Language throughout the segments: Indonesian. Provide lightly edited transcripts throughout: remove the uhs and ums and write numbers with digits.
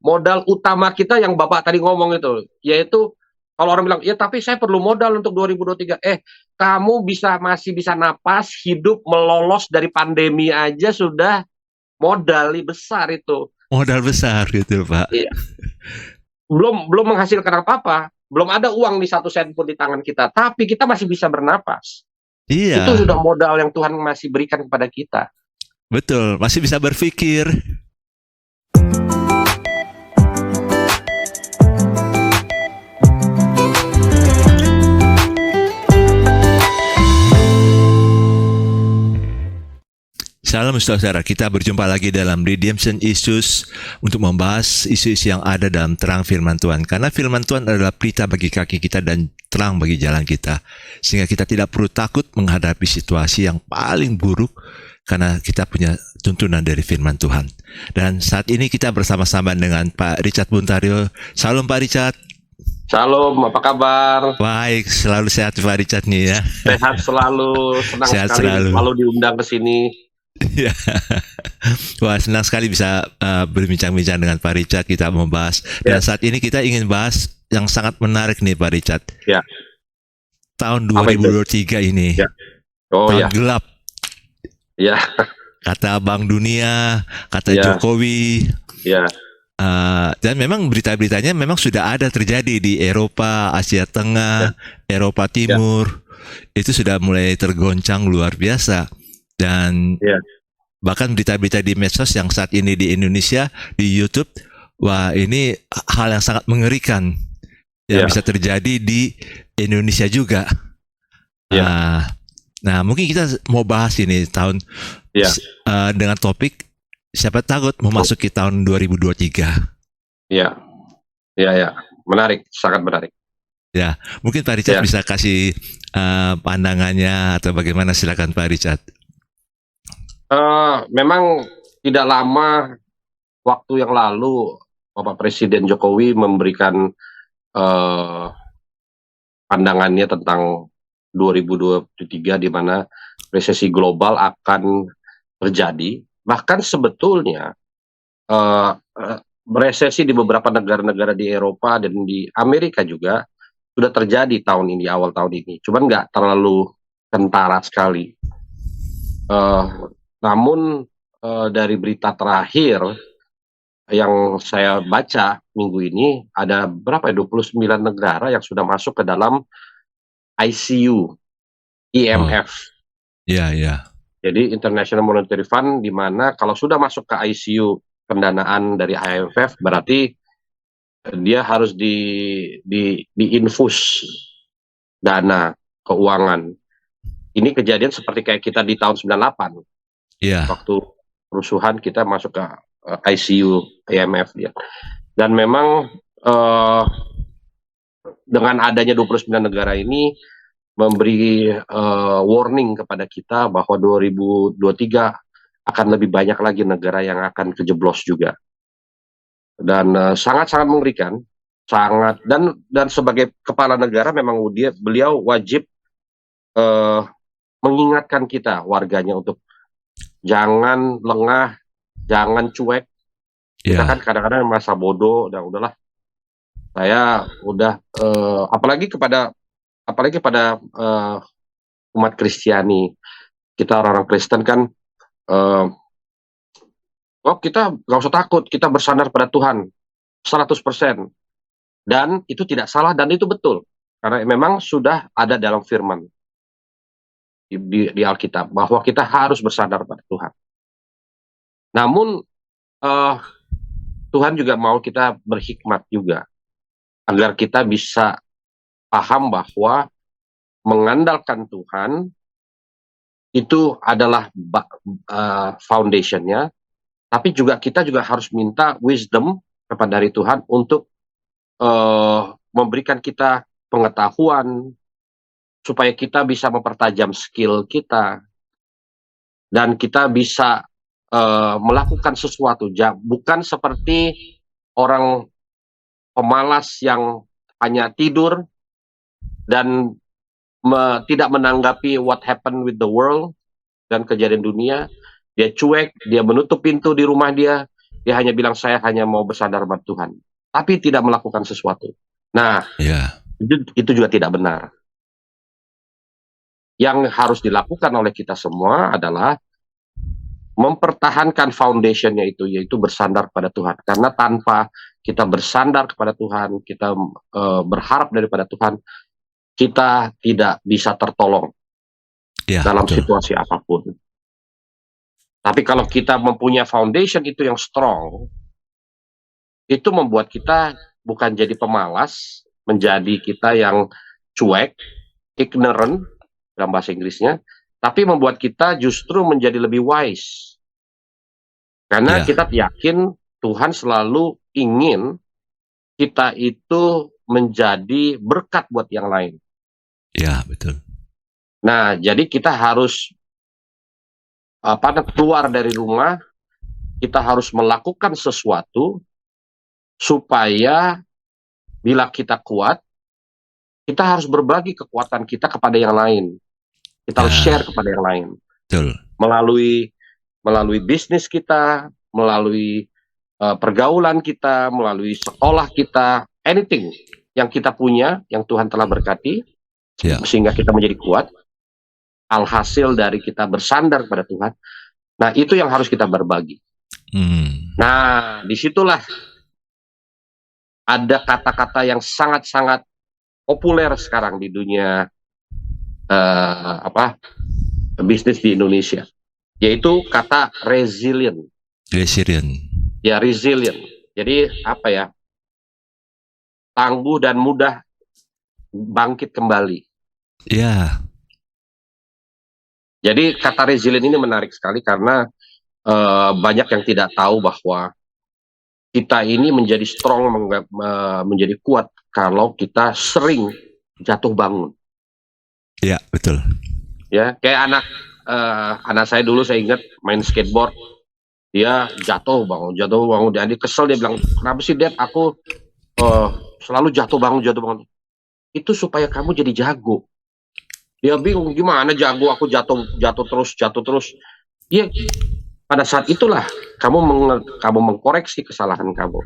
modal utama kita yang Bapak tadi ngomong itu, yaitu kalau orang bilang, "Ya tapi saya perlu modal untuk 2023." Kamu masih bisa napas, hidup, melolos dari pandemi aja sudah modal besar itu. Modal besar gitu, Pak. Iya. Belum menghasilkan apa-apa, belum ada uang nih 1 sen pun di tangan kita, tapi kita masih bisa bernapas. Itu Iya, sudah modal yang Tuhan masih berikan kepada kita. betul. Masih bisa berpikir. Salam saudara, kita berjumpa lagi dalam Redemption Issues untuk membahas isu-isu yang ada dalam terang firman Tuhan. Karena firman Tuhan adalah pelita bagi kaki kita dan terang bagi jalan kita. Sehingga kita tidak perlu takut menghadapi situasi yang paling buruk karena kita punya tuntunan dari firman Tuhan. Dan saat ini kita bersama-sama dengan Pak Richard Buntario. Salam Pak Richard. Salam, apa kabar? Baik, selalu sehat Pak Richard nih ya. Sehat selalu, senang Sehat sekali selalu diundang ke sini. Ya. Wah, senang sekali bisa berbincang-bincang dengan Pak Richard. Kita membahas dan saat ini kita ingin bahas yang sangat menarik nih Pak Richard. Ya. Tahun 2023 ini. Ya. Tahun gelap. Ya. Kata Bank Dunia, kata Jokowi. Ya. Dan memang berita-beritanya memang sudah ada terjadi di Eropa, Asia Tengah, Eropa Timur. Itu sudah mulai tergoncang luar biasa. Dan bahkan berita-berita di medsos yang saat ini di Indonesia, di YouTube, wah ini hal yang sangat mengerikan yang bisa terjadi di Indonesia juga. Nah, mungkin kita mau bahas ini tahun dengan topik siapa takut memasuki tahun 2023. Ya, menarik, sangat menarik. Ya, mungkin Pak Richard bisa kasih pandangannya atau bagaimana, silakan Pak Richard. Memang tidak lama waktu yang lalu Bapak Presiden Jokowi memberikan pandangannya tentang 2023 di mana resesi global akan terjadi. Bahkan sebetulnya resesi di beberapa negara-negara di Eropa dan di Amerika juga sudah terjadi tahun ini, awal tahun ini. Cuman nggak terlalu kentara sekali. Namun dari berita terakhir yang saya baca minggu ini, ada berapa 29 negara yang sudah masuk ke dalam ICU, IMF. Jadi International Monetary Fund, di mana kalau sudah masuk ke ICU pendanaan dari IMF, berarti dia harus diinfus dana keuangan. Ini kejadian seperti kayak kita di tahun 98. Waktu kerusuhan kita masuk ke ICU IMF dia. Dan memang dengan adanya 29 negara ini memberi warning kepada kita bahwa 2023 akan lebih banyak lagi negara yang akan kejeblos juga. Dan sangat-sangat mengerikan, dan sebagai kepala negara memang beliau wajib mengingatkan kita warganya untuk jangan lengah, jangan cuek. Kita kan kadang-kadang merasa bodoh, dan udahlah. Saya udah apalagi pada umat Kristiani. Kita orang-orang Kristen kan kita nggak usah takut, kita bersandar pada Tuhan 100%. Dan itu tidak salah dan itu betul. Karena memang sudah ada dalam firman di Alkitab bahwa kita harus bersandar pada Tuhan. Namun Tuhan juga mau kita berhikmat juga agar kita bisa paham bahwa mengandalkan Tuhan itu adalah foundation-nya, tapi kita juga harus minta wisdom kepada dari Tuhan untuk memberikan kita pengetahuan supaya kita bisa mempertajam skill kita dan kita bisa melakukan sesuatu, bukan seperti orang pemalas yang hanya tidur dan tidak menanggapi what happened with the world dan kejadian dunia. Dia cuek, dia menutup pintu di rumah dia, Dia hanya bilang saya hanya mau bersandar pada Tuhan, tapi tidak melakukan sesuatu. Nah, Ya. itu juga tidak benar. Yang harus dilakukan oleh kita semua adalah mempertahankan foundation-nya itu, yaitu bersandar pada Tuhan. Karena tanpa kita bersandar kepada Tuhan, kita berharap daripada Tuhan, kita tidak bisa tertolong Ya, dalam betul. situasi apapun. Tapi kalau kita mempunyai foundation itu yang strong, itu membuat kita bukan jadi pemalas, menjadi kita yang cuek, ignorant dalam bahasa Inggrisnya, tapi membuat kita justru menjadi lebih wise. Karena Ya. kita yakin Tuhan selalu ingin kita itu menjadi berkat buat yang lain. Ya, betul. Nah, jadi kita harus keluar dari rumah, kita harus melakukan sesuatu supaya bila kita kuat, kita harus berbagi kekuatan kita kepada yang lain. Kita harus share kepada yang lain. Betul. Melalui bisnis kita, melalui pergaulan kita, melalui sekolah kita, anything yang kita punya, yang Tuhan telah berkati, sehingga kita menjadi kuat, alhasil dari kita bersandar kepada Tuhan. Nah, itu yang harus kita berbagi. Nah, disitulah ada kata-kata yang sangat-sangat populer sekarang di dunia bisnis di Indonesia, yaitu kata resilient. Ya, resilient. Jadi tangguh dan mudah bangkit kembali. Ya. Jadi kata resilient ini menarik sekali karena banyak yang tidak tahu bahwa kita ini menjadi strong, menjadi kuat kalau kita sering jatuh bangun. Ya, betul. Ya, kayak anak saya dulu, saya ingat main skateboard, dia jatuh bangun. Dia kesel, dia bilang, kenapa sih Dad, aku selalu jatuh bangun. Itu supaya kamu jadi jago. Dia bingung, gimana jago, aku jatuh terus. Ya, pada saat itulah kamu mengkoreksi kesalahan kamu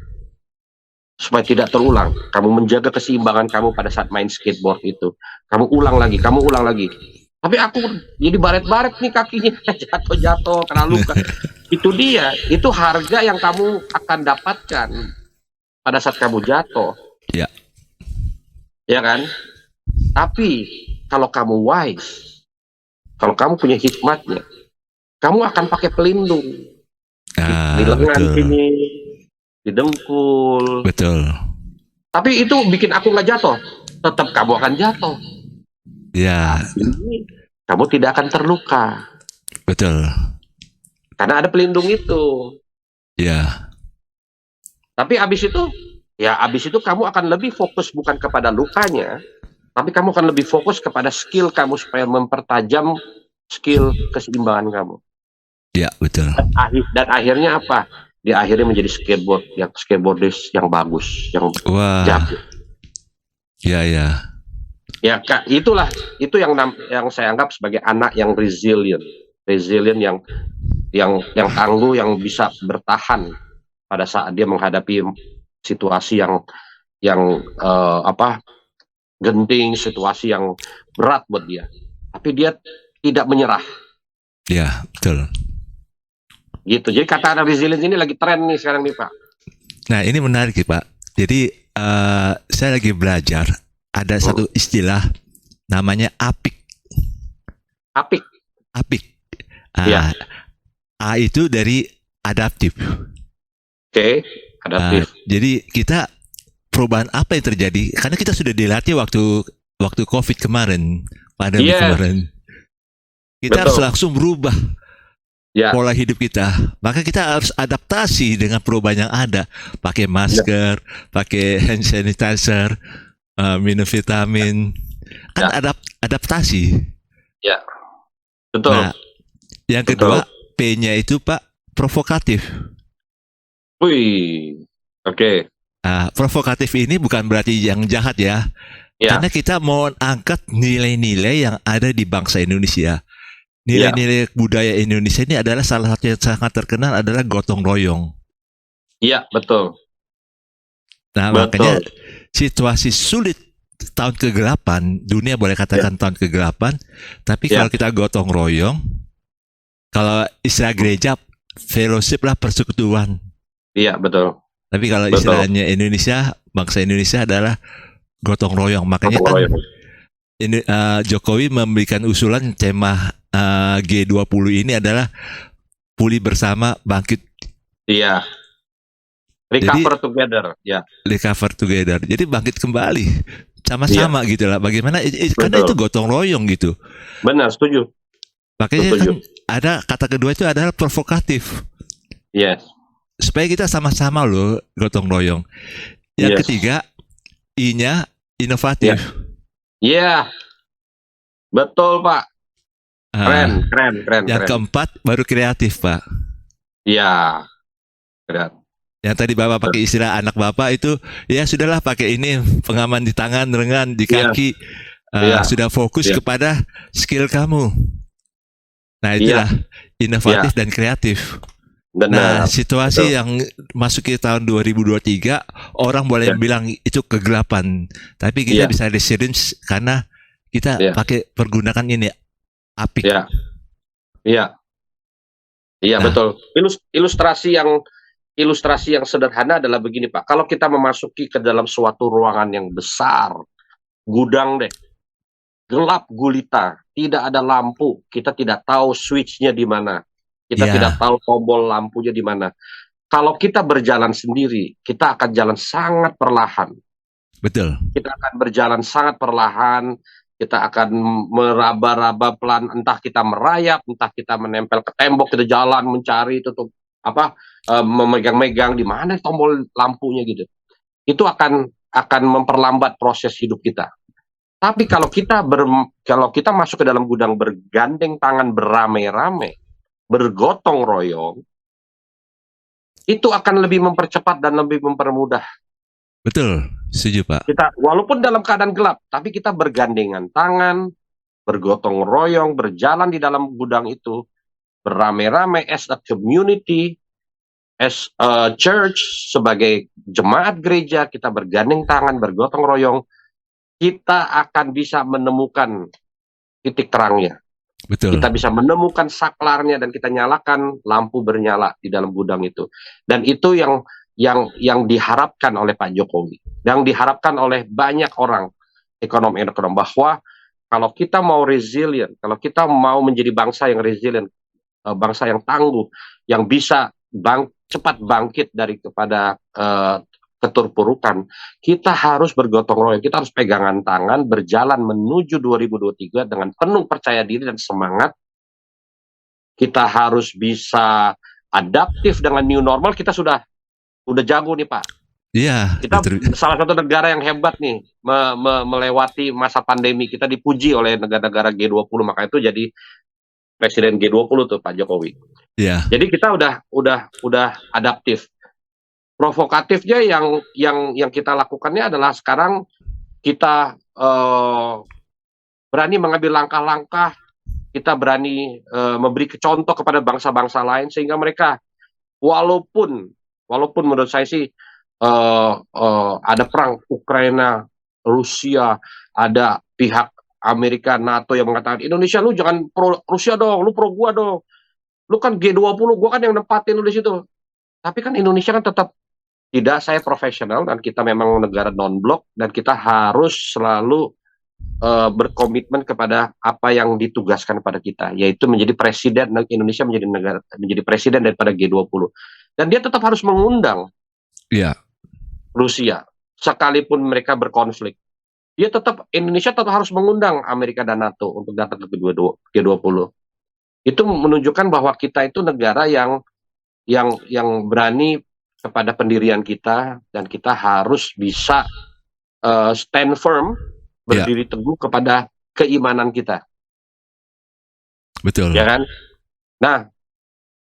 supaya tidak terulang. Kamu menjaga keseimbangan kamu pada saat main skateboard itu. Kamu ulang lagi. Tapi aku jadi baret-baret nih kakinya, jatuh, kena luka. Itu dia, itu harga yang kamu akan dapatkan pada saat kamu jatuh. Ya. Ya kan? Tapi kalau kamu wise, kalau kamu punya hikmatnya, kamu akan pakai pelindung di lengan sini, di dengkul. Betul. Tapi itu bikin aku nggak jatuh. Tetap kamu akan jatuh. Ya. Kamu tidak akan terluka. Betul. Karena ada pelindung itu. Ya. Tapi abis itu kamu akan lebih fokus bukan kepada lukanya, tapi kamu akan lebih fokus kepada skill kamu supaya mempertajam skill keseimbangan kamu. Ya, betul. Dan akhirnya apa? Dia akhirnya menjadi skateboardis yang bagus, yang jago. Ya. Ya, Kak, itu yang saya anggap sebagai anak yang resilient yang tangguh, yang bisa bertahan pada saat dia menghadapi situasi yang genting, situasi yang berat buat dia. Tapi dia tidak menyerah. Ya, betul. Gitu. Jadi kata resilient ini lagi tren nih sekarang nih, Pak. Nah, ini menarik Pak. Jadi saya lagi belajar. Ada satu istilah namanya apik. Ya. A itu dari adaptif. Oke, adaptif. Jadi kita perubahan apa yang terjadi? Karena kita sudah dilatih waktu COVID kemarin, pandemi kemarin. Kita harus langsung berubah pola hidup kita. Maka kita harus adaptasi dengan perubahan yang ada. Pakai masker, pakai hand sanitizer, minum vitamin, kan adaptasi. Ya, betul. Nah, yang kedua P-nya itu Pak, provokatif. Wih, oke. Provokatif ini bukan berarti yang jahat ya. Karena kita mau angkat nilai-nilai yang ada di bangsa Indonesia. Nilai-nilai budaya Indonesia ini adalah salah satu yang sangat terkenal adalah gotong royong. Iya, betul. Nah, makanya Betul. situasi sulit tahun ke-8, dunia boleh Ya, katakan tahun ke-8, tapi kalau ya. kita gotong royong, kalau istilah gereja, fellowship lah persekutuan. Iya, betul. Tapi kalau Betul. istilahnya Indonesia, bangsa Indonesia adalah gotong royong. Makanya Gotong kan royong. ini Jokowi memberikan usulan tema G20 ini adalah pulih bersama, bangkit. Iya. Jadi Recover together. Ya, recover together. Jadi bangkit kembali iya. sama-sama gitu lah. Bagaimana? Karena itu Betul. gotong royong gitu. Benar, setuju. Makanya kan Setuju. ada kata kedua itu adalah provokatif. Yes. Supaya kita sama-sama loh gotong royong. Yang Yes. ketiga, I-nya Ya. inovatif. Iya, betul, Pak. Keren, Ah, keren, keren, yang keren. keempat baru kreatif, Pak. Iya, keren. Yang tadi Bapak pakai istilah anak Bapak itu, ya sudahlah pakai ini pengaman di tangan, lengan, di Iya, kaki. iya, Sudah fokus iya, kepada skill kamu. Nah iya, itulah iya, inovatif dan kreatif. Nah, benar. Betul. situasi yang masuk ke tahun 2023, orang boleh Iya, bilang itu kegelapan. Tapi kita iya, bisa resilience karena kita iya, pakai pergunakan ini, apik. iya, iya, iya, Nah, betul. Ilustrasi yang sederhana adalah begini, Pak. Kalau kita memasuki ke dalam suatu ruangan yang besar, gudang deh, gelap gulita, tidak ada lampu, kita tidak tahu switch-nya di mana, kita tidak ya, tahu tombol lampunya di mana. Kalau kita berjalan sendiri, kita akan jalan sangat perlahan. betul. Kita akan berjalan sangat perlahan, kita akan meraba-raba pelan, entah kita merayap, entah kita menempel ke tembok, kita jalan mencari tutup apa, memegang-megang di mana tombol lampunya gitu. Itu akan memperlambat proses hidup kita. Tapi kalau kita masuk ke dalam gudang bergandeng tangan beramai-ramai, bergotong royong, itu akan lebih mempercepat dan lebih mempermudah Betul. Setuju, Pak. kita, walaupun dalam keadaan gelap, tapi kita bergandengan tangan, bergotong royong, berjalan di dalam gudang itu, beramai-ramai as a community, as a church, sebagai jemaat gereja, kita bergandeng tangan, bergotong royong, kita akan bisa menemukan titik terangnya. Betul. Kita bisa menemukan saklarnya dan kita nyalakan lampu bernyala di dalam gudang itu. Dan itu yang diharapkan oleh Pak Jokowi, yang diharapkan oleh banyak orang ekonom-ekonom, bahwa kalau kita mau resilient, kalau kita mau menjadi bangsa yang resilient, bangsa yang tangguh, yang bisa cepat bangkit dari kepada keterpurukan, kita harus bergotong royong, kita harus pegangan tangan, berjalan menuju 2023 dengan penuh percaya diri dan semangat. Kita harus bisa adaptif dengan new normal. Kita sudah jago nih, Pak. Iya, Kita salah satu negara yang hebat nih melewati masa pandemi. Kita dipuji oleh negara-negara G20, maka itu jadi presiden G20 tuh Pak Jokowi. iya, Jadi kita udah adaptif. Provokatifnya yang kita lakukannya adalah sekarang kita berani mengambil langkah-langkah, kita berani memberi contoh kepada bangsa-bangsa lain, sehingga mereka, walaupun menurut saya sih ada perang Ukraina, Rusia, ada pihak Amerika, NATO yang mengatakan, Indonesia lu jangan pro Rusia dong, lu pro gua dong, lu kan G20, gua kan yang nempatin lu di situ. Tapi kan Indonesia kan tetap tidak, saya profesional dan kita memang negara non-blok dan kita harus selalu berkomitmen kepada apa yang ditugaskan pada kita, yaitu menjadi presiden. Indonesia menjadi presiden daripada G20, dan dia tetap harus mengundang iya. Rusia sekalipun mereka berkonflik. Indonesia tetap harus mengundang Amerika dan NATO untuk datang ke G20. Itu menunjukkan bahwa kita itu negara yang berani kepada pendirian kita, dan kita harus bisa stand firm, Iya, berdiri teguh kepada keimanan kita, betul. ya kan? Nah,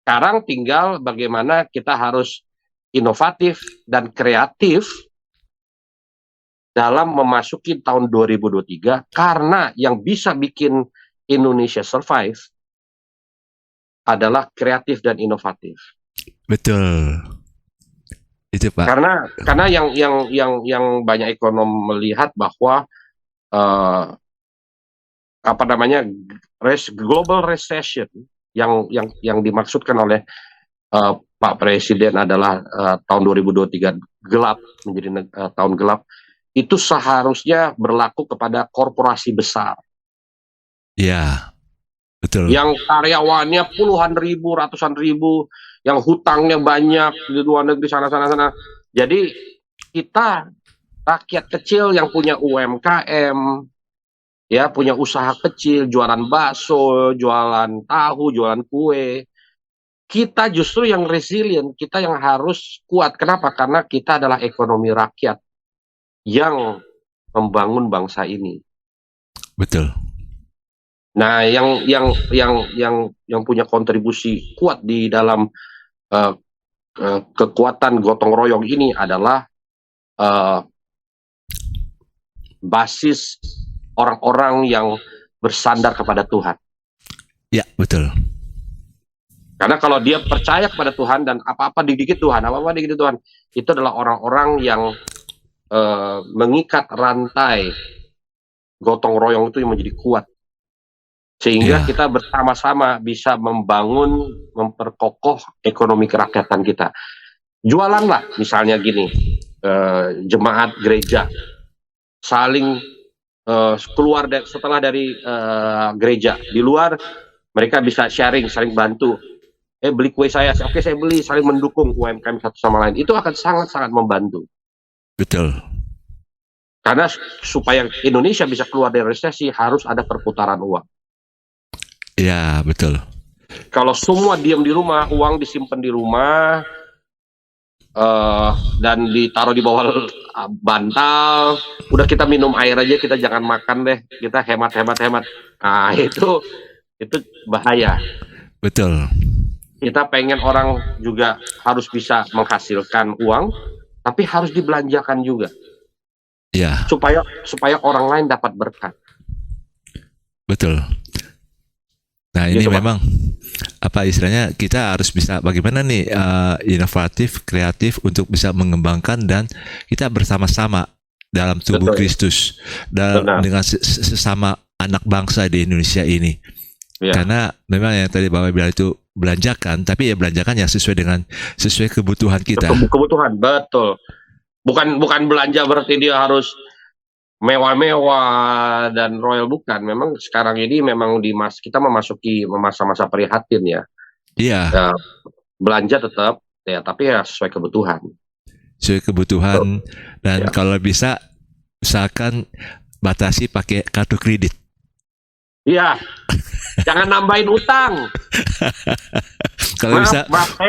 sekarang tinggal bagaimana kita harus inovatif dan kreatif dalam memasuki tahun 2023, karena yang bisa bikin Indonesia survive adalah kreatif dan inovatif. Betul. Itu Pak. Karena yang banyak ekonom melihat bahwa eh, apa namanya, global recession yang dimaksudkan oleh Pak Presiden adalah tahun 2023 gelap, menjadi tahun gelap, itu seharusnya berlaku kepada korporasi besar Ya, betul. yang karyawannya puluhan ribu, ratusan ribu, yang hutangnya banyak di luar negeri sana. Jadi kita rakyat kecil yang punya UMKM, ya punya usaha kecil, jualan bakso, jualan tahu, jualan kue, kita justru yang resilient, kita yang harus kuat. Kenapa? Karena kita adalah ekonomi rakyat yang membangun bangsa ini. Betul. Nah, yang punya kontribusi kuat di dalam uh, kekuatan gotong royong ini adalah uh, basis orang-orang yang bersandar kepada Tuhan. Ya, betul. Karena kalau dia percaya kepada Tuhan dan apa-apa dikit Tuhan, itu adalah orang-orang yang mengikat rantai gotong royong itu yang menjadi kuat. Sehingga kita bersama-sama bisa memperkokoh ekonomi kerakyatan kita. Jualanlah misalnya gini, jemaat gereja saling keluar setelah dari gereja, di luar mereka bisa sharing, saling bantu. Beli kue saya, oke saya beli, saling mendukung UMKM satu sama lain. Itu akan sangat-sangat membantu. Betul. Karena supaya Indonesia bisa keluar dari resesi harus ada perputaran uang. Ya, betul. Kalau semua diam di rumah, uang disimpan di rumah, dan ditaruh di bawah bantal, udah kita minum air aja, kita jangan makan deh, kita hemat. Nah, itu bahaya. Betul. Kita pengen orang juga harus bisa menghasilkan uang, tapi harus dibelanjakan juga. Ya. Supaya orang lain dapat berkat. Betul. Nah, ini gitu, memang apa istilahnya, kita harus bisa bagaimana nih inovatif, kreatif untuk bisa mengembangkan, dan kita bersama-sama dalam tubuh Kristus dengan sesama anak bangsa di Indonesia ini. Ya. Karena memang yang tadi Bapak bilang itu belanjakan, tapi ya belanjakan yang sesuai kebutuhan kita. Kebutuhan, betul. Bukan belanja berarti dia harus mewah-mewah dan royal, bukan. Memang sekarang ini memang kita memasuki masa-masa prihatin ya. Iya. Belanja tetap ya, tapi ya sesuai kebutuhan. Sesuai kebutuhan, dan kalau bisa usahakan batasi pakai kartu kredit. Iya. Jangan nambahin utang. Kalau bisa. Maaf,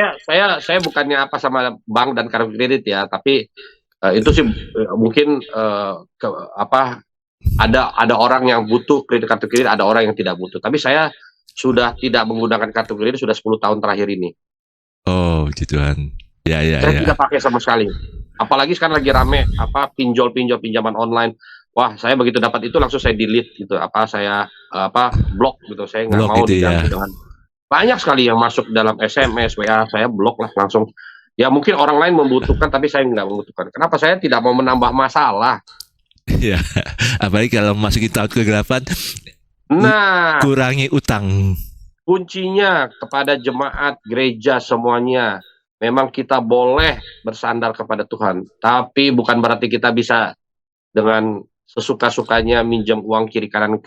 saya bukannya apa sama bank dan kartu kredit ya, tapi itu sih mungkin ada orang yang butuh kartu kredit, ada orang yang tidak butuh. Tapi saya sudah tidak menggunakan kartu kredit sudah 10 tahun terakhir ini. Oh, gituan. Ya. Saya tidak pakai sama sekali. Apalagi sekarang lagi rame pinjaman online. Wah, saya begitu dapat itu langsung saya delete gitu. Saya blok gitu. Saya nggak mau diganggu dengan banyak sekali yang masuk dalam SMS, WA, saya blok lah langsung. Ya mungkin orang lain membutuhkan, tapi saya nggak membutuhkan. Kenapa? Saya tidak mau menambah masalah. Ya, apalagi kalau masukin tahun kegelapan. Nah, kurangi utang. Kuncinya kepada jemaat gereja semuanya. Memang kita boleh bersandar kepada Tuhan, tapi bukan berarti kita bisa dengan sesuka-sukanya minjam uang kiri kanan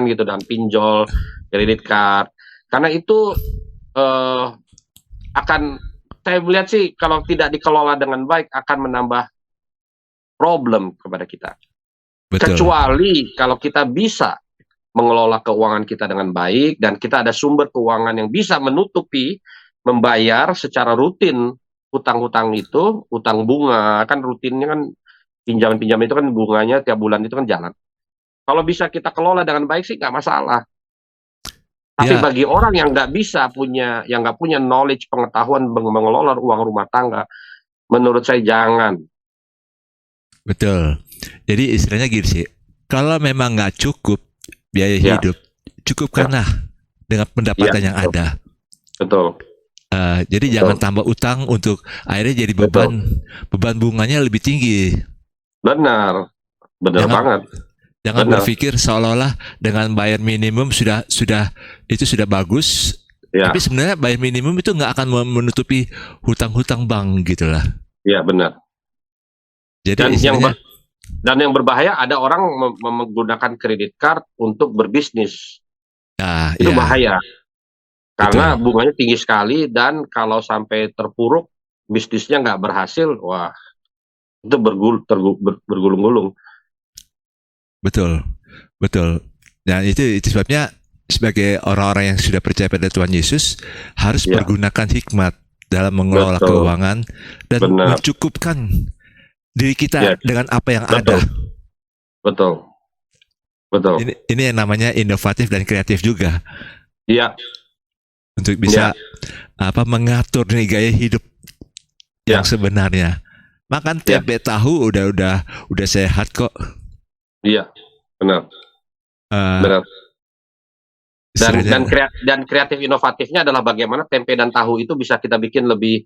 gitu, dan pinjol, kredit card. Karena itu akan, saya melihat sih kalau tidak dikelola dengan baik akan menambah problem kepada kita. Betul. Kecuali kalau kita bisa mengelola keuangan kita dengan baik dan kita ada sumber keuangan yang bisa menutupi, membayar secara rutin hutang-hutang itu, hutang bunga kan rutinnya kan, pinjaman-pinjaman itu kan bunganya tiap bulan itu kan jalan. Kalau bisa kita kelola dengan baik sih nggak masalah. Tapi bagi orang yang nggak punya knowledge, pengetahuan mengelola uang rumah tangga, menurut saya jangan. Betul. Jadi istilahnya gini sih, kalau memang nggak cukup biaya hidup, cukupkanlah dengan pendapatan yang ada. Betul. Jadi betul, jangan tambah utang untuk akhirnya jadi betul. beban bunganya lebih tinggi. Benar, benar Jangan banget, jangan benar. berpikir seolah-olah dengan bayar minimum sudah itu sudah bagus, tapi Ya, sebenarnya bayar minimum itu nggak akan menutupi hutang-hutang bank gitulah. ya benar. Jadi Dan yang istilahnya dan yang berbahaya ada orang menggunakan kredit card untuk berbisnis. Itu ya bahaya karena betul. bunganya tinggi sekali dan kalau sampai terpuruk bisnisnya nggak berhasil, wah itu bergulung-gulung. Betul, betul. Dan itu sebabnya sebagai orang-orang yang sudah percaya pada Tuhan Yesus harus Ya, pergunakan hikmat dalam mengelola betul, keuangan dan benar. mencukupkan diri kita Ya, dengan apa yang ada. betul, betul, betul. Ini yang namanya inovatif dan kreatif juga Iya, untuk iya, bisa mengatur nih gaya hidup yang iya, sebenarnya. Makan iya, tempe tahu udah sehat kok. iya, benar, Eh, benar. Istilahnya, Dan kreatif inovatifnya adalah bagaimana tempe dan tahu itu bisa kita bikin lebih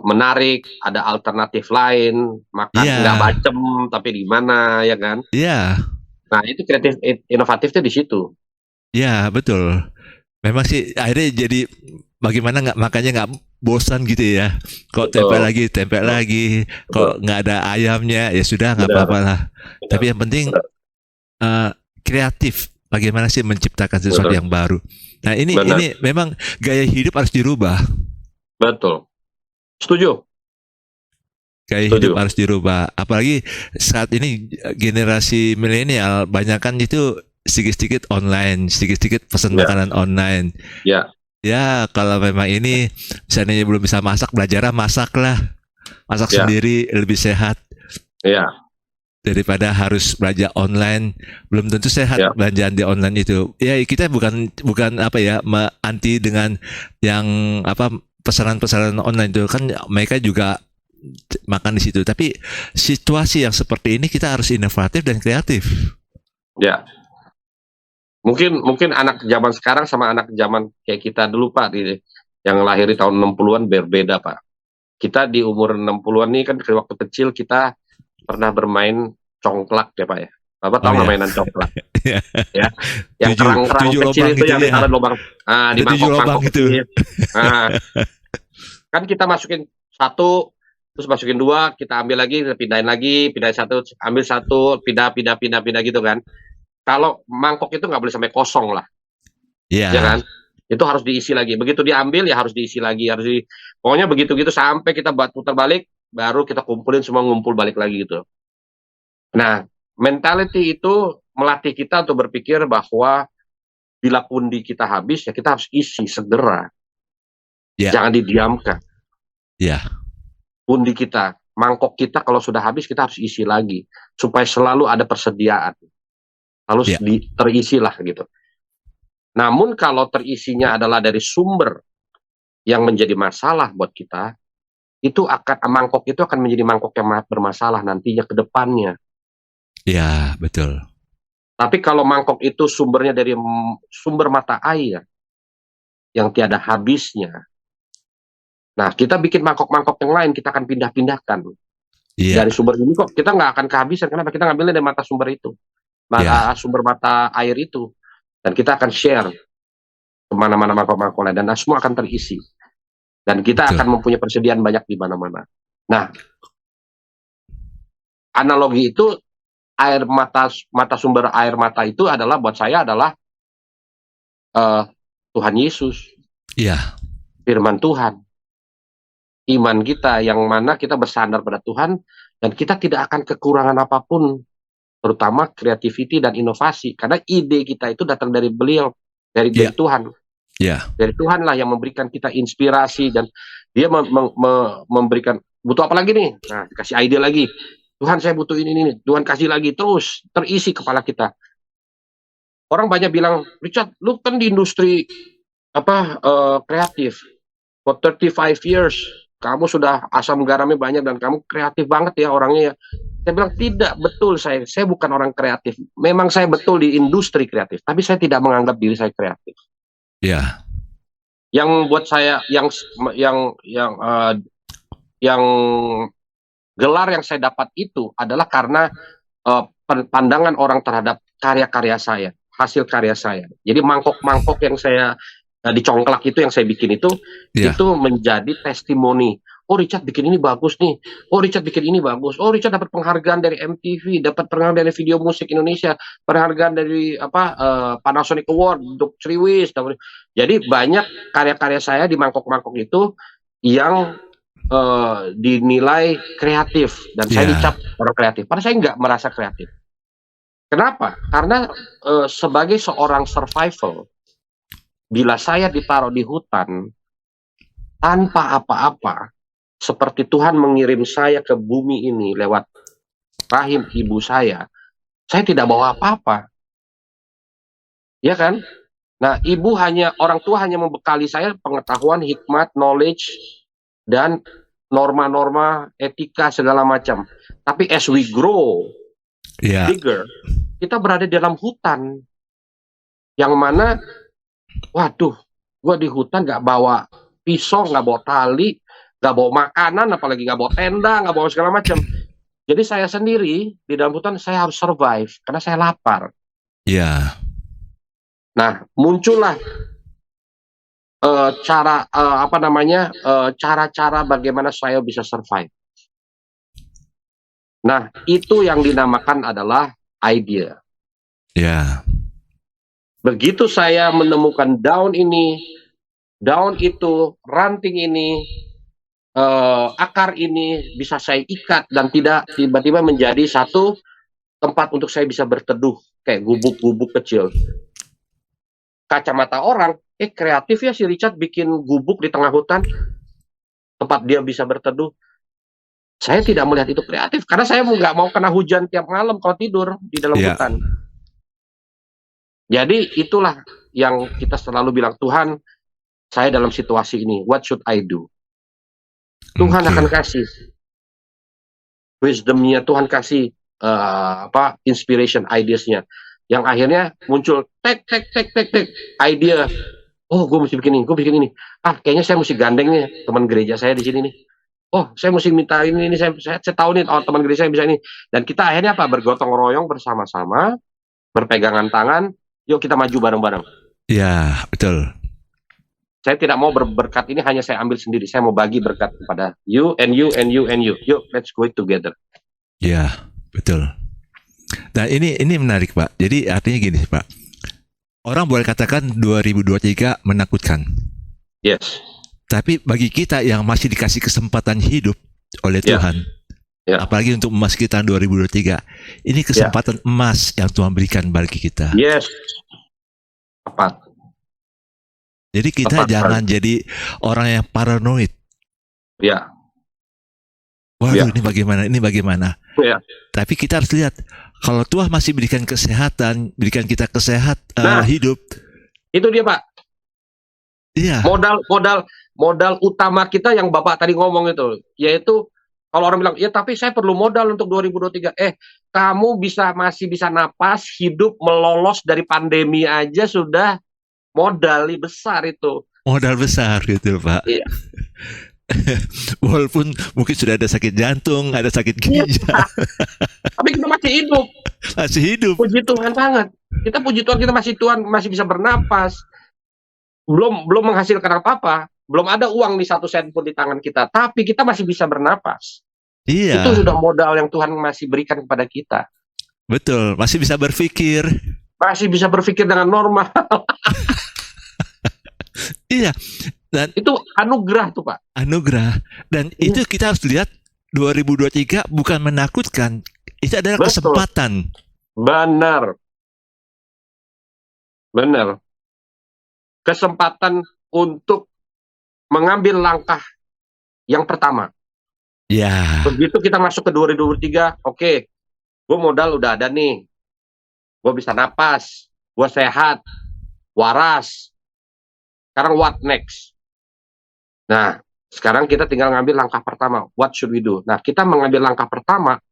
menarik, ada alternatif lain, makan iya, nggak bacem tapi di mana ya kan? iya, Nah itu kreatif inovatifnya di situ. iya betul. Memang sih akhirnya jadi bagaimana nggak makanya nggak bosan gitu ya. Kok Betul, tempe betul, lagi, betul. kok nggak ada ayamnya ya sudah nggak Benar, apa-apa lah. benar, Tapi yang penting benar, kreatif. Bagaimana sih menciptakan sesuatu benar, yang baru. Nah benar, ini memang gaya hidup harus dirubah. betul. Setuju, Gaya hidup setuju. harus dirubah. Apalagi saat ini generasi milenial banyak kan itu sedikit-sedikit online, sedikit-sedikit pesan Ya, makanan online. ya, Ya, kalau memang ini misalnya belum bisa masak, belajar masak lah. Masak ya, sendiri lebih sehat ya, daripada harus belanja online. Belum tentu sehat ya, belanjaan di online itu. Ya, kita bukan bukan anti dengan yang pesanan-pesanan online itu kan mereka juga makan di situ. Tapi situasi yang seperti ini kita harus inovatif dan kreatif. ya. Mungkin mungkin anak zaman sekarang sama anak zaman kayak kita dulu Pak, yang lahir di tahun 60-an berbeda Pak. Kita di umur 60-an nih kan waktu kecil kita pernah bermain congklak ya Pak ya. Bapak Oh tahu nggak ya, mainan congklak ya? Yang tujuh kerang-kerang tujuh kecil lubang itu itu yang ya, ditaruh di lubang, di ada tujuh lubang mangkok-mangkok itu. kecil. Nah, kan kita masukin satu, terus masukin dua, kita ambil lagi, pindahin satu, ambil satu, pindah gitu kan. Kalau mangkok itu nggak boleh sampai kosong lah, ya Ya, kan? Itu harus diisi lagi. Begitu diambil ya harus diisi lagi, pokoknya begitu gitu sampai kita putar balik, baru kita kumpulin semua ngumpul balik lagi gitu. Nah, mentality itu melatih kita untuk berpikir bahwa bila pundi kita habis ya kita harus isi segera, ya, jangan didiamkan. ya, Pundi kita, mangkok kita kalau sudah habis kita harus isi lagi supaya selalu ada persediaan, harus ya, terisilah gitu. Namun kalau terisinya adalah dari sumber yang menjadi masalah buat kita, itu akan mangkok itu akan menjadi mangkok yang bermasalah nantinya ke depannya. ya, betul. Tapi kalau mangkok itu sumbernya dari sumber mata air yang tiada habisnya, nah kita bikin mangkok-mangkok yang lain kita akan pindah-pindahkan Iya, dari sumber ini kok kita nggak akan kehabisan. Kenapa? Kita ngambilnya dari mata sumber itu, ya, sumber mata air itu, dan kita akan share kemana-mana mangkok-mangkok lain dan semua akan terisi dan kita betul. akan mempunyai persediaan banyak di mana-mana. Nah, analogi itu air mata mata sumber air mata itu adalah buat saya adalah uh, Tuhan Yesus, Iya, firman Tuhan, iman kita yang mana kita bersandar pada Tuhan dan kita tidak akan kekurangan apapun, terutama creativity dan inovasi karena ide kita itu datang dari beliau, dari iya, Tuhan. iya, Dari Tuhan lah yang memberikan kita inspirasi dan dia memberikan butuh apa lagi nih, nah kasih ide lagi, Tuhan saya butuh ini, Tuhan kasih lagi, terus terisi kepala kita. Orang banyak bilang, Richard lu kan di industri kreatif for 35 years, kamu sudah asam garamnya banyak dan kamu kreatif banget ya orangnya ya. Saya bilang tidak betul, saya bukan orang kreatif. Memang saya betul di industri kreatif, tapi saya tidak menganggap diri saya kreatif. iya, Yang buat saya yang gelar yang saya dapat itu adalah karena pandangan orang terhadap karya-karya saya, hasil karya saya. Jadi mangkok-mangkok yang saya dicongklak itu yang saya bikin itu menjadi testimoni. Oh, Richard bikin ini bagus nih. Oh, Richard bikin ini bagus. Oh, Richard dapat penghargaan dari MTV, dapat penghargaan dari Video Musik Indonesia, penghargaan dari Panasonic Award untuk Triwis. Jadi banyak karya-karya saya di mangkok-mangkok itu yang dinilai kreatif dan saya dicap orang kreatif. Padahal saya nggak merasa kreatif. Kenapa? Karena sebagai seorang survival, bila saya ditaruh di hutan tanpa apa-apa, seperti Tuhan mengirim saya ke bumi ini lewat rahim ibu saya tidak bawa apa-apa. Ya kan? Nah, orang tua hanya membekali saya pengetahuan, hikmat, knowledge, dan norma-norma etika segala macam. Tapi as we grow bigger, kita berada di dalam hutan yang mana, waduh, gua di hutan nggak bawa pisau, nggak bawa tali, nggak bawa makanan, apalagi nggak bawa tenda, nggak bawa segala macam. Jadi saya sendiri di dalam hutan saya harus survive karena saya lapar. Nah, muncullah cara-cara bagaimana saya bisa survive. Nah, itu yang dinamakan adalah idea. Begitu saya menemukan daun itu, ranting ini, akar ini bisa saya ikat dan tidak tiba-tiba menjadi satu tempat untuk saya bisa berteduh kayak gubuk-gubuk kecil. Kacamata orang, kreatif ya si Richard bikin gubuk di tengah hutan tempat dia bisa berteduh. Saya tidak melihat itu kreatif karena saya nggak mau kena hujan tiap malam kalau tidur di dalam hutan. Jadi itulah yang kita selalu bilang, Tuhan, saya dalam situasi ini, what should I do? Tuhan akan kasih wisdom-nya, Tuhan kasih inspiration, ideas-nya, yang akhirnya muncul tek idea. Oh, gue mesti bikin ini. Kayaknya saya mesti gandeng nih teman gereja saya di sini nih. Oh, saya mesti minta ini saya tahu nih teman gereja saya bisa ini. Dan kita akhirnya bergotong royong bersama-sama, berpegangan tangan, yuk kita maju bareng-bareng. Ya, betul. Saya tidak mau berkat ini hanya saya ambil sendiri. Saya mau bagi berkat kepada you and you and you and you. Yuk, let's go it together. Ya, betul. Nah, ini menarik, Pak. Jadi artinya gini, Pak. Orang boleh katakan 2023 menakutkan. Yes. Tapi bagi kita yang masih dikasih kesempatan hidup oleh Tuhan, apalagi untuk memasuki tahun 2023, ini kesempatan emas yang Tuhan berikan bagi kita. Yes. Tepat. Jadi kita jangan jadi orang yang paranoid. Waduh, ini bagaimana? Tapi kita harus lihat, kalau Tuhan masih berikan kesehatan, berikan kita hidup. Itu dia, Pak. Iya. Modal utama kita yang Bapak tadi ngomong itu, yaitu kalau orang bilang, ya tapi saya perlu modal untuk 2023. Kamu masih bisa napas, hidup, melolos dari pandemi aja sudah modal besar itu. Modal besar gitu, Pak. Iya. Walaupun mungkin sudah ada sakit jantung, ada sakit ginjal. Tapi kita masih hidup. Masih hidup. Puji Tuhan banget. Kita puji Tuhan, kita masih bisa bernapas. Belum menghasilkan apa-apa. Belum ada uang nih 1 sen pun di tangan kita. Tapi kita masih bisa bernapas. Iya. Itu sudah modal yang Tuhan masih berikan kepada kita. Betul. Masih bisa berpikir. Masih bisa berpikir dengan normal. Iya. Dan itu anugerah tuh, Pak. Anugerah. Dan itu kita harus lihat 2023 bukan menakutkan. Itu adalah kesempatan. Benar. Kesempatan untuk mengambil langkah yang pertama. Ya. Begitu kita masuk ke 2023, oke, gue modal udah ada nih. Gue bisa napas, gue sehat, waras. Sekarang what next? Nah, sekarang kita tinggal ngambil langkah pertama. What should we do? Nah, kita mengambil langkah pertama,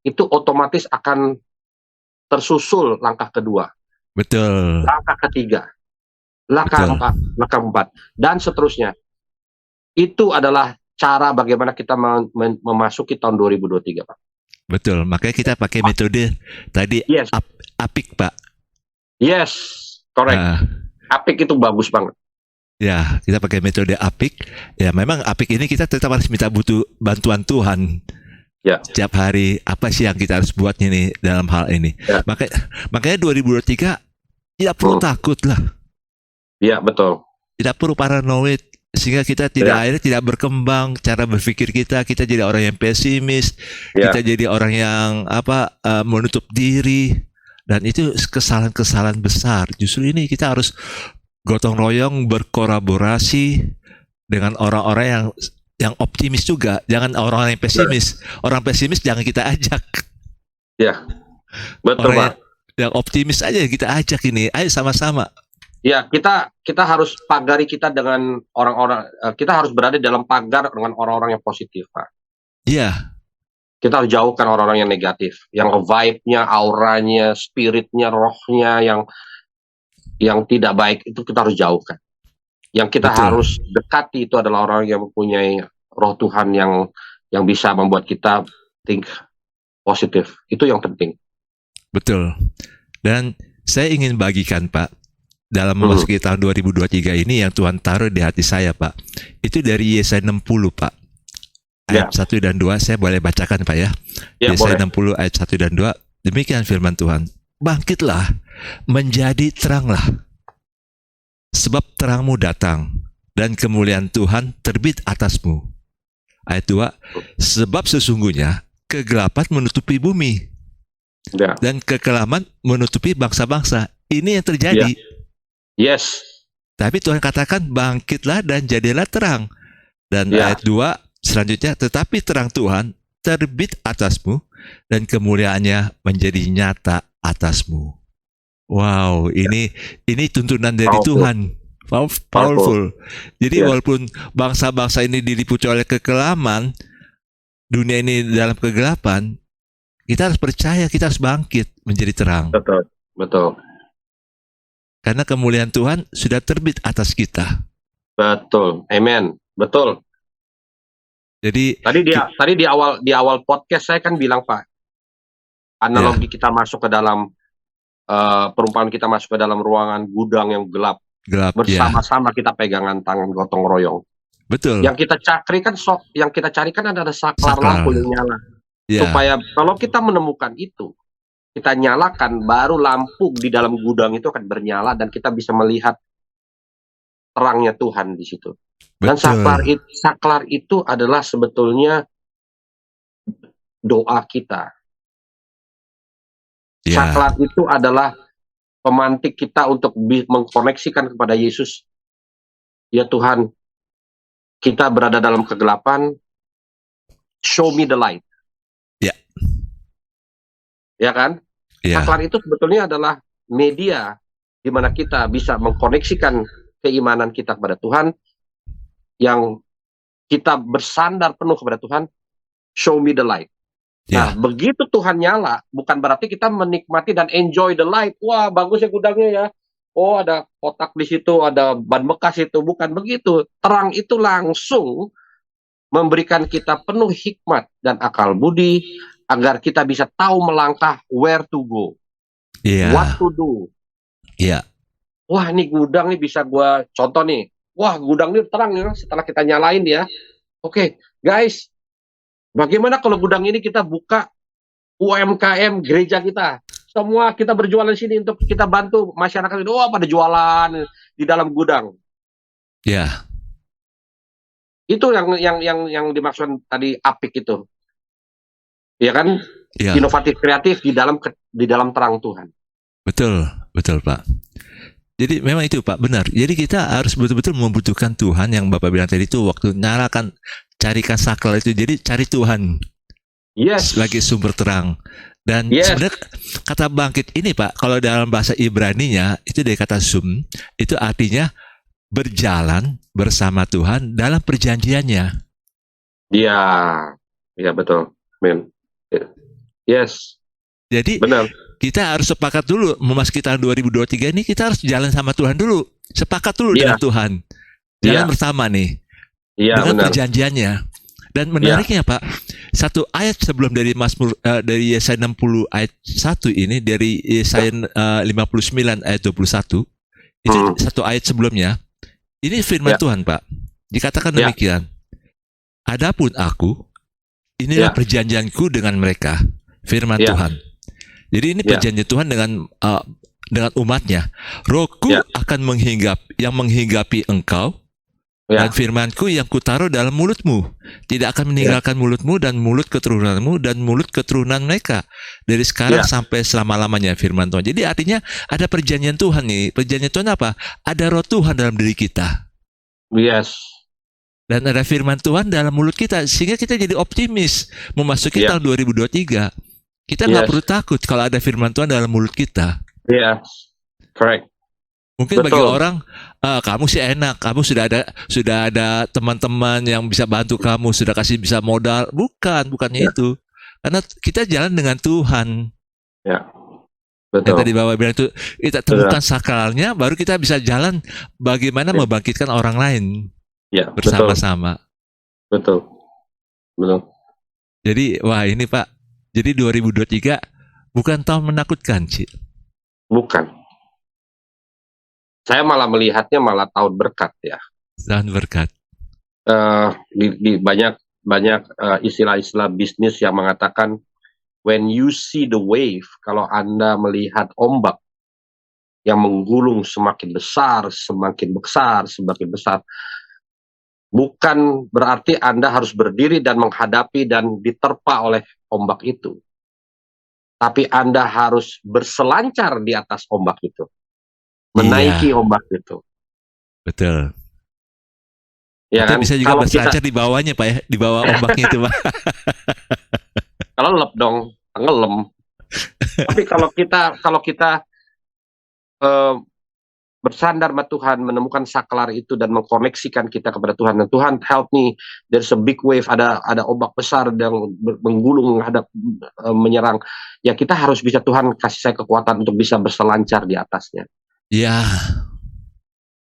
itu otomatis akan tersusul langkah kedua. Betul. Langkah ketiga. Betul. langkah 4, dan seterusnya. Itu adalah cara bagaimana kita memasuki tahun 2023, Pak. Betul. Makanya kita pakai metode tadi Yes, APIK, Pak. yes, correct. Ah, Apik itu bagus banget. ya, kita pakai metode APIK. Ya, memang APIK ini kita tetap harus minta butuh bantuan Tuhan. Ya. Setiap hari apa sih yang kita harus buat ini dalam hal ini. Ya. Makanya 2023 tidak perlu takut lah. Iya, betul. Tidak perlu paranoid sehingga kita akhirnya tidak berkembang cara berpikir kita jadi orang yang pesimis, kita jadi orang yang menutup diri, dan itu kesalahan-kesalahan besar. Justru ini kita harus gotong royong berkolaborasi dengan orang-orang yang optimis juga, jangan orang-orang yang pesimis. Orang pesimis jangan kita ajak. Ya, betul, orang Pak. Yang optimis aja kita ajak ini, ayo sama-sama. Ya, kita harus pagari kita dengan orang-orang, kita harus berada dalam pagar dengan orang-orang yang positif, Pak. Iya. Kita harus jauhkan orang-orang yang negatif, yang vibe-nya, auranya, spiritnya, rohnya yang tidak baik, itu kita harus jauhkan. Yang kita harus dekati itu adalah orang yang mempunyai roh Tuhan yang bisa membuat kita think positif. Itu yang penting. Betul. Dan saya ingin bagikan, Pak, dalam memasuki tahun 2023 ini yang Tuhan taruh di hati saya, Pak. Itu dari Yesaya 60, Pak. Ayat 1 dan 2, saya boleh bacakan, Pak, ya? Yesaya 60 ayat 1 dan 2. Demikian firman Tuhan. Bangkitlah, menjadi teranglah. Sebab terangmu datang, dan kemuliaan Tuhan terbit atasmu. Ayat 2. Sebab sesungguhnya kegelapan menutupi bumi, dan kekelaman menutupi bangsa-bangsa. Ini yang terjadi. Yes. Tapi Tuhan katakan bangkitlah dan jadilah terang. Dan ayat 2 selanjutnya, tetapi terang Tuhan terbit atasmu dan kemuliaannya menjadi nyata atasmu. Wow, ini tuntunan dari Tuhan. Powerful. Jadi walaupun bangsa-bangsa ini diliputi oleh kekelaman, dunia ini dalam kegelapan, kita harus percaya, kita harus bangkit menjadi terang. Betul. Karena kemuliaan Tuhan sudah terbit atas kita. Betul. Amen. Betul. Jadi tadi di awal podcast saya kan bilang, Pak, analogi kita masuk ke dalam perumpamaan, kita masuk ke dalam ruangan gudang yang gelap bersama-sama, kita pegangan tangan, gotong royong. Betul. Yang kita cari kan adalah saklar lampu yang nyala. Supaya kalau kita menemukan itu, kita nyalakan, baru lampu di dalam gudang itu akan bernyala dan kita bisa melihat terangnya Tuhan di situ. Dan saklar itu adalah sebetulnya doa kita. Saklar itu adalah pemantik kita untuk mengkoneksikan kepada Yesus. Ya Tuhan, kita berada dalam kegelapan, show me the light. Ya kan? Saklar itu sebetulnya adalah media di mana kita bisa mengkoneksikan keimanan kita kepada Tuhan, yang kita bersandar penuh kepada Tuhan, show me the light. Nah, begitu Tuhan nyala, bukan berarti kita menikmati dan enjoy the light. Wah, bagus ya gudangnya ya. Oh, ada kotak di situ, ada ban bekas itu. Bukan begitu. Terang itu langsung memberikan kita penuh hikmat dan akal budi, agar kita bisa tahu melangkah, where to go, what to do. Wah, ini gudang nih bisa gua contoh nih. Wah, gudang ini terang ya setelah kita nyalain ya. Oke, guys, bagaimana kalau gudang ini kita buka UMKM gereja kita? Semua kita berjualan di sini untuk kita bantu masyarakat ini. Oh, pada jualan di dalam gudang. Itu yang dimaksud tadi apik itu. Ya kan, inovatif, kreatif di dalam terang Tuhan. Betul, Pak. Jadi memang itu, Pak, benar. Jadi kita harus betul-betul membutuhkan Tuhan yang Bapak bilang tadi itu, waktu nyalakan, carikan saklar itu. Jadi cari Tuhan sebagai sumber terang. Dan sebenarnya kata bangkit ini, Pak, kalau dalam bahasa Ibraninya itu dari kata zoom, itu artinya berjalan bersama Tuhan dalam perjanjiannya. Iya betul. Amen. Yes. Jadi kita harus sepakat dulu memasuki tahun 2023 ini, kita harus jalan sama Tuhan dulu. Sepakat dulu Iya, dengan Tuhan. Jangan iya, bersama nih iya dengan benar. perjanjiannya. Dan Iya, menariknya Pak, satu ayat sebelum dari Mazmur dari Yesaya 60 ayat 1 ini, dari iya. Yesaya 59 ayat 21, itu Hmm, satu ayat sebelumnya. Ini firman iya, Tuhan, Pak. Dikatakan iya, demikian. Adapun aku, inilah iya, perjanjianku dengan mereka, firman iya, Tuhan. Jadi ini iya, perjanjian Tuhan dengan umatnya. Rohku iya, akan menghinggapi engkau, dan iya, firmanku yang kutaruh dalam mulutmu tidak akan iya, meninggalkan mulutmu dan mulut keturunanmu dan mulut keturunan mereka dari sekarang iya. sampai selama-lamanya, firman Tuhan. Jadi artinya ada perjanjian Tuhan nih. Perjanjian Tuhan apa? Ada roh Tuhan dalam diri kita. Yes. Dan ada firman Tuhan dalam mulut kita, sehingga kita jadi optimis memasuki Iya, tahun 2023. Kita nggak yes. perlu takut kalau ada firman Tuhan dalam mulut kita. Iya, correct. Mungkin bagi Betul. orang, kamu sih enak, kamu sudah ada teman-teman yang bisa bantu kamu, sudah kasih bisa modal. Bukannya Ya, itu. Karena kita jalan dengan Tuhan. ya, Yang tadi betul. Bapak bilang itu, kita Betul. temukan sakralnya, baru kita bisa jalan bagaimana Ya, membangkitkan orang lain ya, betul, bersama-sama. betul, betul. Jadi, wah ini Pak, jadi 2023 bukan tahun menakutkan, Ci. Bukan. Saya malah melihatnya malah tahun berkat ya. Tahun berkat. Di banyak banyak istilah-istilah bisnis yang mengatakan when you see the wave, kalau Anda melihat ombak yang menggulung semakin besar, semakin besar, semakin besar, bukan berarti Anda harus berdiri dan menghadapi dan diterpa oleh ombak itu. Tapi Anda harus berselancar di atas ombak itu, menaiki Iya, ombak itu. betul. Ya Atau kan? bisa juga Kalau kita berselancar di bawahnya, Pak ya, di bawah ombaknya itu, Pak. kelelep dong, tenggelam. Tapi kalau kita eh, bersandar sama Tuhan, menemukan saklar itu dan mengkoneksikan kita kepada Tuhan. Dan Tuhan help me, there's a big wave, ada ombak besar yang menggulung menghadap menyerang. Ya kita harus bisa, Tuhan kasih saya kekuatan untuk bisa berselancar di atasnya. Iya,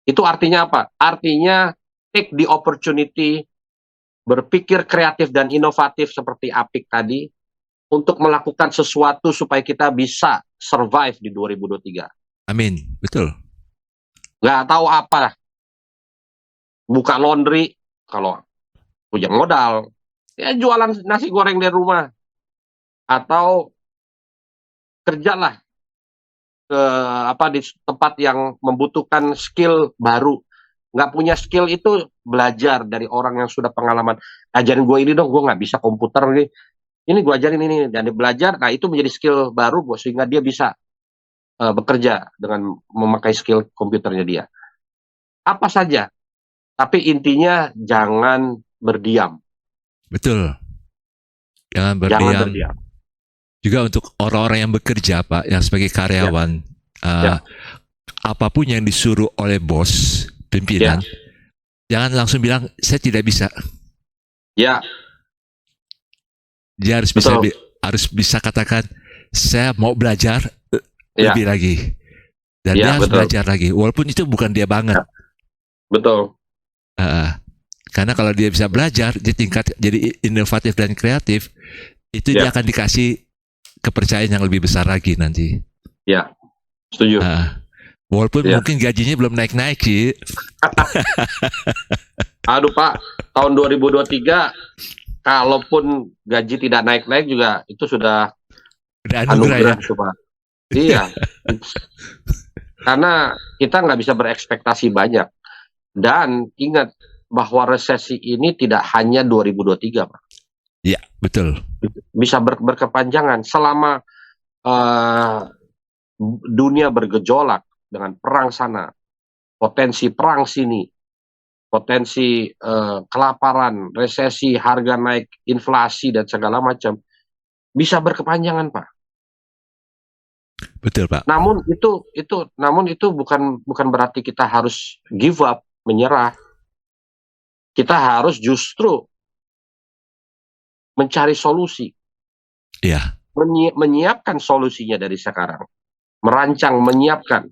Itu artinya apa? Artinya take the opportunity, berpikir kreatif dan inovatif seperti Apik tadi untuk melakukan sesuatu supaya kita bisa survive di 2023. amin, betul. Nggak tahu apa, buka laundry kalau punya modal, ya jualan nasi goreng dari rumah, atau kerjalah ke di tempat yang membutuhkan skill baru. Nggak punya skill itu belajar dari orang yang sudah pengalaman. Ajarin gue ini dong, gue nggak bisa komputer nih. Ini gue ajarin ini, dan dia belajar. Nah itu menjadi skill baru sehingga dia bisa bekerja dengan memakai skill komputernya dia. Apa saja, tapi intinya jangan berdiam. Betul. Jangan Jangan berdiam. berdiam. Juga untuk orang-orang yang bekerja, Pak, yang sebagai Ya, karyawan, eh, ya, apapun yang disuruh oleh bos, ya, pimpinan, jangan langsung bilang saya tidak bisa. ya, Dia betul. harus bisa katakan saya mau belajar Ya, lebih lagi, dan dia ya, harus betul. belajar lagi, walaupun itu bukan dia banget. Ya, betul. Eh, karena kalau dia bisa belajar di tingkat jadi inovatif dan kreatif, itu dia Ya, akan dikasih kepercayaan yang lebih besar lagi nanti. ya, setuju. Walaupun Ya. mungkin gajinya belum naik-naik sih. Aduh Pak, tahun 2023 kalaupun gaji tidak naik-naik juga itu sudah Udah anugerah ya. anugerah tuh Pak. Iya, karena kita nggak bisa berekspektasi banyak. Dan ingat bahwa resesi ini tidak hanya 2023 Pak. Iya, betul. Bisa berkepanjangan selama eh, dunia bergejolak dengan perang sana, potensi perang sini, potensi kelaparan, resesi, harga naik, inflasi dan segala macam bisa berkepanjangan Pak. Betul, Pak. Namun itu bukan berarti kita harus give up, menyerah. Kita harus justru mencari solusi, Iya, menyiapkan solusinya dari sekarang, merancang, menyiapkan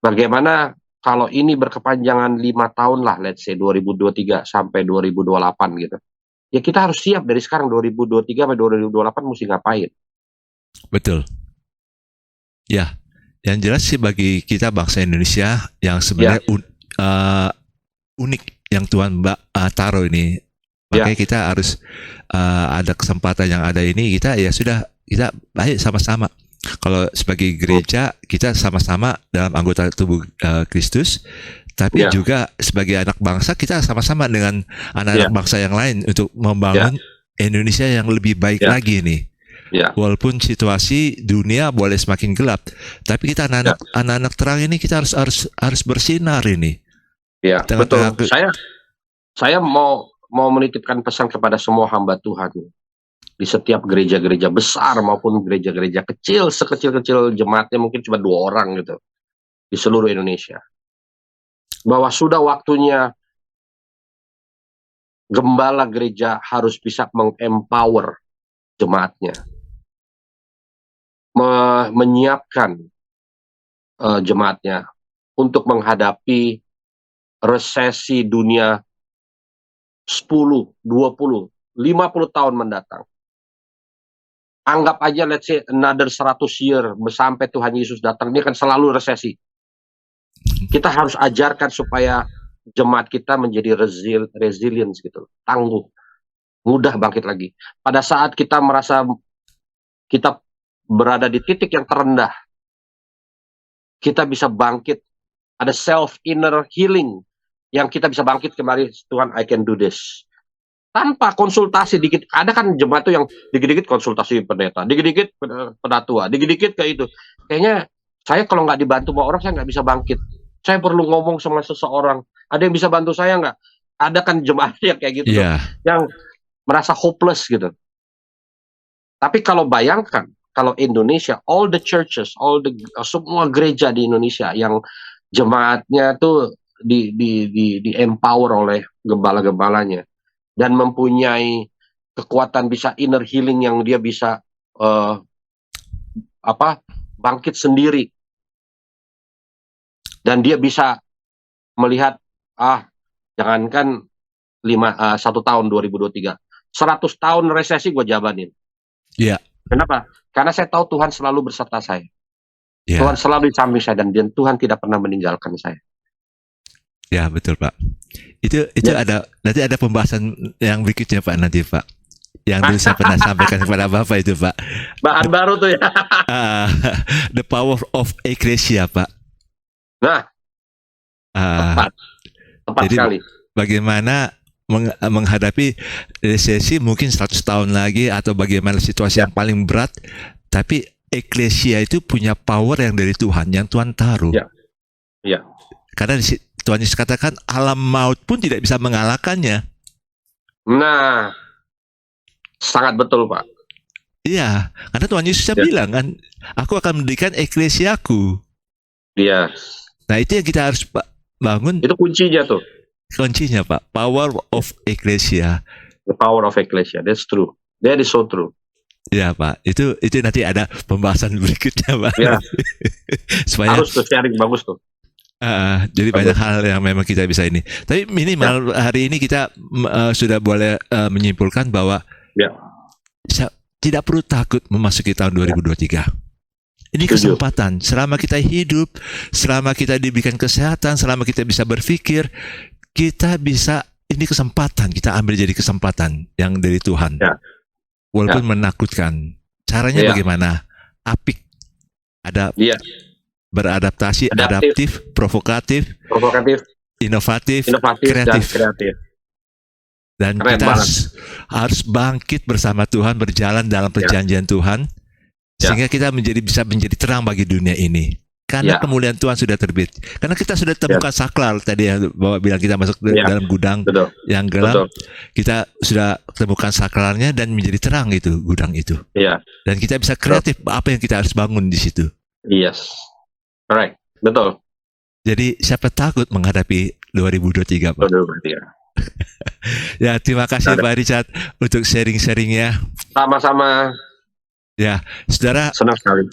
bagaimana kalau ini berkepanjangan 5 tahun lah, let's say 2023 sampai 2028 gitu. Ya kita harus siap dari sekarang 2023 sampai 2028 mesti ngapain. Betul. Ya, yang jelas sih bagi kita bangsa Indonesia yang sebenarnya unik yang Tuhan taruh ini. Makanya kita harus ada kesempatan yang ada ini, kita ya sudah, kita ayo sama-sama. Kalau sebagai gereja kita sama-sama dalam anggota tubuh Kristus, tapi juga sebagai anak bangsa kita sama-sama dengan anak-anak bangsa yang lain untuk membangun Indonesia yang lebih baik lagi nih. Walaupun situasi dunia boleh semakin gelap, tapi kita anak-anak terang ini kita harus bersinar ini. Ya, betul. Saya mau menitipkan pesan kepada semua hamba Tuhan di setiap gereja-gereja besar maupun gereja-gereja kecil, sekecil-kecil jemaatnya mungkin cuma 2 orang gitu di seluruh Indonesia, bahwa sudah waktunya gembala gereja harus bisa mengempower jemaatnya, menyiapkan jemaatnya untuk menghadapi resesi dunia 10, 20, 50 tahun mendatang. Anggap aja let's say another 100 year sampai Tuhan Yesus datang, ini akan selalu resesi. Kita harus ajarkan supaya jemaat kita menjadi resilience gitu, tangguh, mudah bangkit lagi. Pada saat kita merasa kita berada di titik yang terendah, kita bisa bangkit, ada self inner healing yang kita bisa bangkit kembali. Tuhan, I can do this. Tanpa konsultasi dikit, ada kan jemaat tuh yang dikit-dikit konsultasi pendeta, dikit-dikit penatua, dikit-dikit kayak itu. Kayaknya saya kalau nggak dibantu sama orang, saya nggak bisa bangkit. Saya perlu ngomong sama seseorang. Ada yang bisa bantu saya nggak? Ada kan jemaat yang kayak gitu, yang merasa hopeless gitu. Tapi kalau bayangkan, kalau Indonesia, all the churches, semua gereja di Indonesia yang jemaatnya tuh di empower oleh gembala-gembalanya, dan mempunyai kekuatan bisa inner healing yang dia bisa bangkit sendiri, dan dia bisa melihat jangankan 1 tahun 2023, 100 tahun resesi gue jabanin. Kenapa? Karena saya tahu Tuhan selalu berserta saya. Tuhan selalu di samping saya, dan Tuhan tidak pernah meninggalkan saya. Ya, betul Pak. Itu nanti ada pembahasan yang berikutnya Pak, nanti Pak. Yang dulu saya pernah sampaikan kepada Bapak itu Pak. Bahan baru tuh ya. The power of ecclesia Pak. Nah, tepat jadi sekali. Bagaimana menghadapi resesi mungkin 100 tahun lagi, atau bagaimana situasi yang paling berat, tapi ecclesia itu punya power yang dari Tuhan, yang Tuhan taruh. Karena Tuhan Yesus katakan alam maut pun tidak bisa mengalahkannya. Nah, sangat betul Pak. Iya, karena Tuhan Yesus bilang kan, aku akan mendirikan eklesiaku. Nah, itu yang kita harus bangun. Itu kuncinya tuh. Kuncinya Pak, power of ecclesia. The power of ecclesia, that's true. That is so true. Ya Pak, itu nanti ada pembahasan berikutnya Pak. Supaya harus tuh sharing, bagus tuh. Jadi banyak hal yang memang kita bisa ini. Tapi minimal hari ini kita sudah boleh menyimpulkan bahwa tidak perlu takut memasuki tahun 2023. Ini kesempatan. Selama kita hidup, selama kita diberikan kesehatan, selama kita bisa berpikir, kita bisa, ini kesempatan, kita ambil jadi kesempatan yang dari Tuhan. Walaupun menakutkan. Caranya bagaimana? Apik. Ada beradaptasi, adaptif, provokatif, inovatif, kreatif. Dan kita harus bangkit bersama Tuhan, berjalan dalam perjanjian Tuhan, sehingga kita bisa menjadi terang bagi dunia ini. Karena kemuliaan Tuhan sudah terbit. Karena kita sudah temukan saklar tadi yang Bapak bilang, kita masuk dalam gudang yang gelap. Kita sudah temukan saklarnya dan menjadi terang itu, gudang itu. Dan kita bisa kreatif apa yang kita harus bangun di situ. Right, betul. Jadi siapa takut menghadapi 2023 Pak? 2023. Ya, terima kasih Pak Richard untuk sharing-sharingnya. Sama-sama. Ya, saudara. Senang sekali.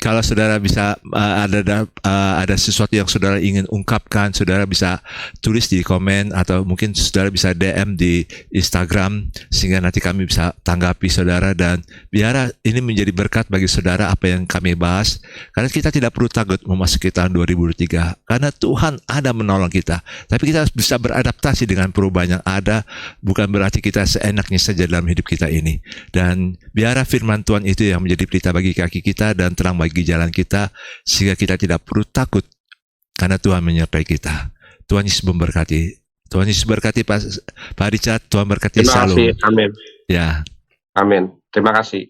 kalau saudara bisa ada sesuatu yang saudara ingin ungkapkan, saudara bisa tulis di komen atau mungkin saudara bisa DM di Instagram sehingga nanti kami bisa tanggapi saudara, dan biar ini menjadi berkat bagi saudara apa yang kami bahas, karena kita tidak perlu takut memasuki tahun 2023 karena Tuhan ada menolong kita. Tapi kita harus bisa beradaptasi dengan perubahan yang ada, bukan berarti kita seenaknya saja dalam hidup kita ini. Dan biar firman Tuhan itu yang menjadi pelita bagi kaki kita dan terang bagi jalan kita, sehingga kita tidak perlu takut karena Tuhan menyertai kita. Tuhan Yesus memberkati. Tuhan Yesus berkati Pak Richard. Tuhan berkati Terima selalu. kasih. Amin. Ya. Amin. Terima kasih.